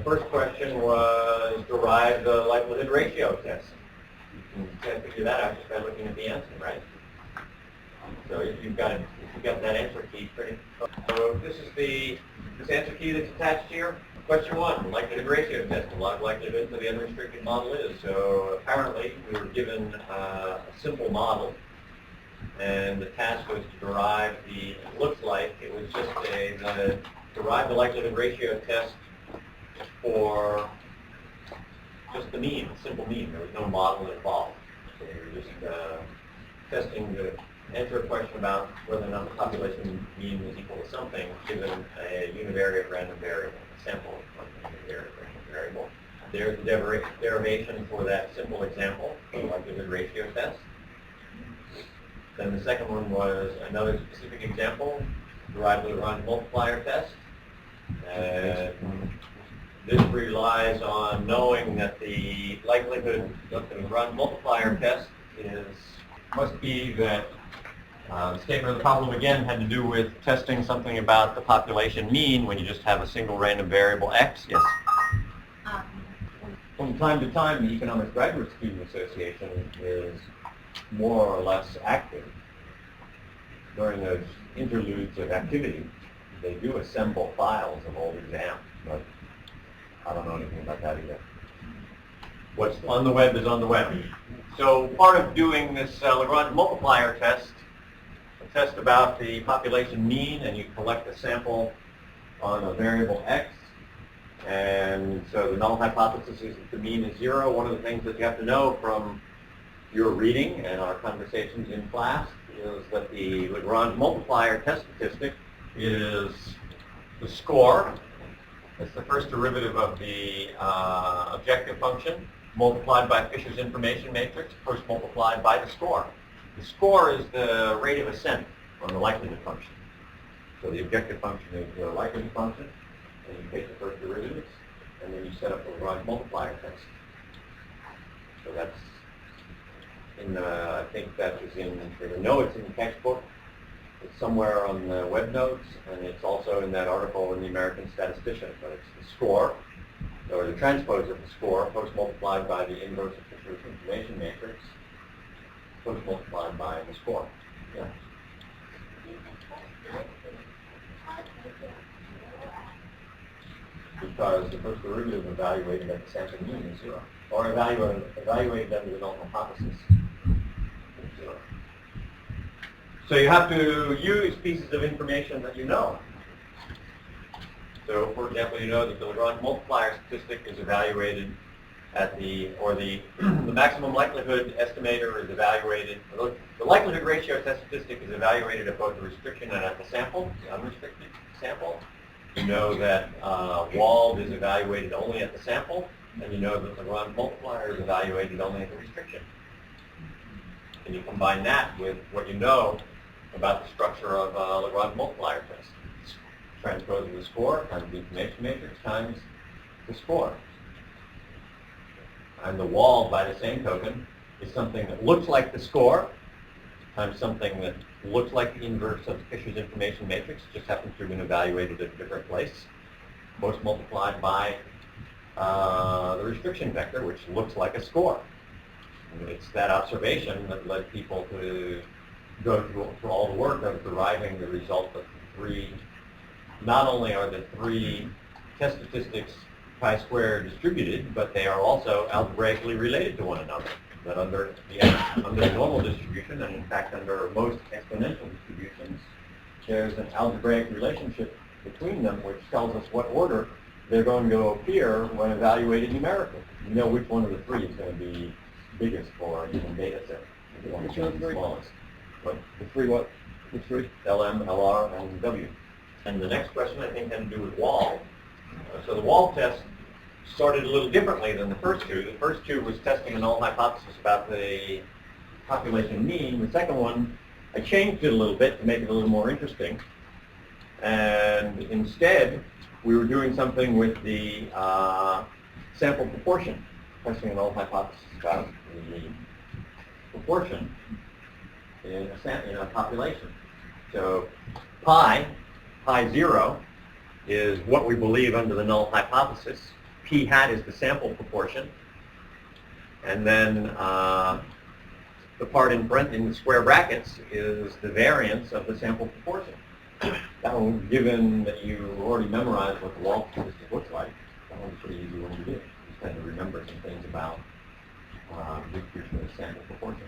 the first question was derive the likelihood ratio test. You can figure that out just by looking at the answer, right? So if you've got that answer key pretty. So this answer key that's attached here. Question 1, likelihood ratio test. A log likelihood for the unrestricted model is. So apparently we were given a simple model, and the task was to derive the. It looks like it was just derive the likelihood ratio test for just the mean, simple mean. There was no model involved. So we were just testing to answer a question about whether or not the population mean was equal to something given a univariate random variable, a sample of a univariate random variable. There's the derivation for that simple example, the likelihood ratio test. Then the second one was another specific example, derive the LaGrange multiplier test. This relies on knowing that the likelihood of the LaGrange multiplier test must be that the statement of the problem again had to do with testing something about the population mean when you just have a single random variable x. Yes? From time to time, the Economics Graduate Student Association is more or less active. During those interludes of activity, they do assemble files of old exams, but I don't know anything about that either. What's on the web is on the web. So part of doing this LaGrange multiplier test, a test about the population mean, and you collect a sample on a variable x, and so the null hypothesis is that the mean is 0. One of the things that you have to know from your reading and our conversations in class is that the LaGrange multiplier test statistic is the score. It's the first derivative of the objective function multiplied by Fisher's information matrix, first multiplied by the score. The score is the rate of ascent on the likelihood function. So the objective function is the likelihood function, and you take the first derivatives, and then you set up the LaGrange multiplier test. So that's in I think that is in, I know it's in the textbook. It's somewhere on the web notes, and it's also in that article in the American Statistician. But it's the score, or the transpose of the score, post multiplied by the inverse of Fisher's information matrix, post multiplied by the score. Yeah. Because the first derivative evaluated at the sample mean is 0, or evaluated under the null hypothesis is 0. So you have to use pieces of information that you know. So, for example, you know that the LaGrange multiplier statistic is evaluated at the maximum likelihood estimator is evaluated, the likelihood ratio test statistic is evaluated at both the restriction and at the sample, the unrestricted sample. You know that WALD is evaluated only at the sample, and you know that the LaGrange multiplier is evaluated only at the restriction. And you combine that with what you know about the structure of a LaGrange multiplier test. Transpose of the score times the information matrix times the score. And the WALD, by the same token, is something that looks like the score times something that looks like the inverse of Fisher's information matrix, just happens to have been evaluated at a different place, most multiplied by the restriction vector, which looks like a score. And it's that observation that led people to go through all the work of deriving the result of the three. Not only are the three test statistics chi-square distributed, but they are also algebraically related to one another. That under the normal distribution, and in fact under most exponential distributions, there's an algebraic relationship between them which tells us what order they're going to appear when evaluated numerically. You know which one of the three is going to be biggest for a given data set. Which one is the smallest? But the three what? Which three? LM, LR, and W. And the next question I think had to do with WALD. So the WALD test started a little differently than the first two. The first two was testing a null hypothesis about the population mean. The second one, I changed it a little bit to make it a little more interesting. And instead, we were doing something with the sample proportion, testing a null hypothesis about the proportion in a population. So pi 0 is what we believe under the null hypothesis. p hat is the sample proportion. And then the part in the square brackets is the variance of the sample proportion. That one, given that you already memorized what the wall statistic looks like, that one's a pretty easy one to do. You just had to remember some things about distribution of sample proportion.